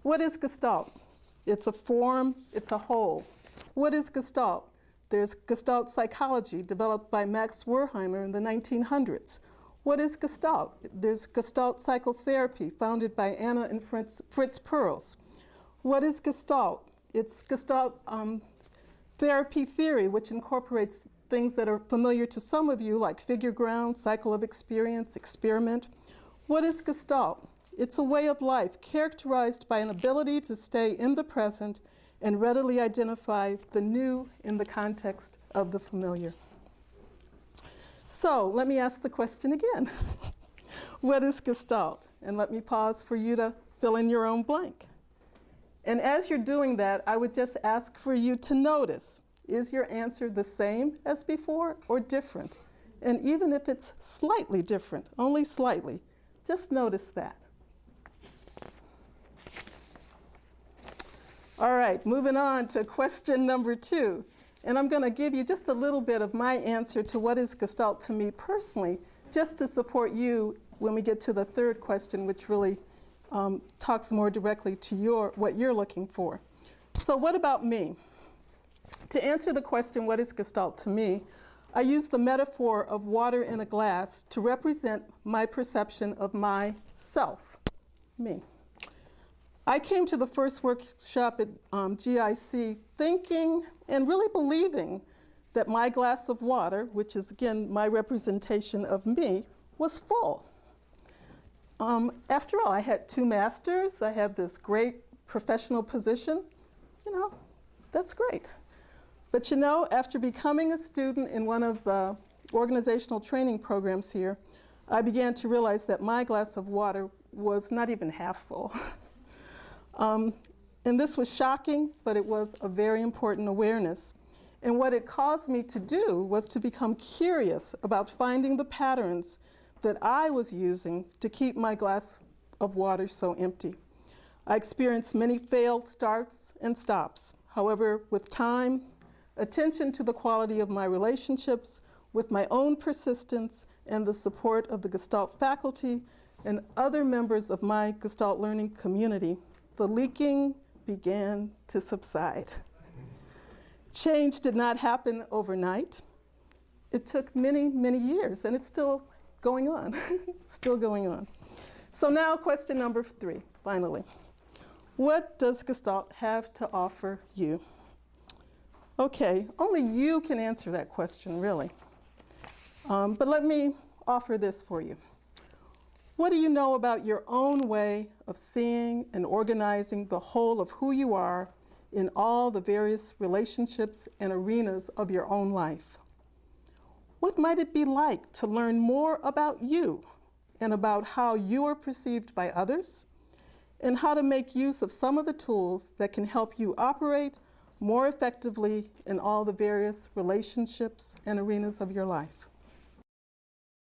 What is Gestalt? It's a form, it's a whole. What is Gestalt? There's Gestalt psychology developed by Max Wertheimer in the 1900s. What is Gestalt? There's Gestalt psychotherapy founded by Anna and Fritz Perls. What is Gestalt? It's Gestalt therapy theory, which incorporates things that are familiar to some of you, like figure ground, cycle of experience, experiment. What is Gestalt? It's a way of life characterized by an ability to stay in the present and readily identify the new in the context of the familiar. So let me ask the question again. What is Gestalt? And let me pause for you to fill in your own blank. And as you're doing that, I would just ask for you to notice, is your answer the same as before or different? And even if it's slightly different, only slightly, just notice that. All right, moving on to question number 2. And I'm going to give you just a little bit of my answer to what is Gestalt to me personally, just to support you when we get to the third question, which really talks more directly to what you're looking for. So what about me? To answer the question, what is Gestalt to me, I use the metaphor of water in a glass to represent my perception of myself, me. I came to the first workshop at GIC thinking and really believing that my glass of water, which is again my representation of me, was full. After all, I had 2 masters, I had this great professional position, that's great. But after becoming a student in one of the organizational training programs here, I began to realize that my glass of water was not even half full. And this was shocking, but it was a very important awareness. And what it caused me to do was to become curious about finding the patterns that I was using to keep my glass of water so empty. I experienced many failed starts and stops. However, with time, attention to the quality of my relationships, with my own persistence, and the support of the Gestalt faculty and other members of my Gestalt learning community, the leaking began to subside. Change did not happen overnight. It took many, many years, and it's still going on, still going on. So now question number 3, finally. What does Gestalt have to offer you? Okay, only you can answer that question, really. But let me offer this for you. What do you know about your own way of seeing and organizing the whole of who you are in all the various relationships and arenas of your own life? What might it be like to learn more about you and about how you are perceived by others, and how to make use of some of the tools that can help you operate more effectively in all the various relationships and arenas of your life?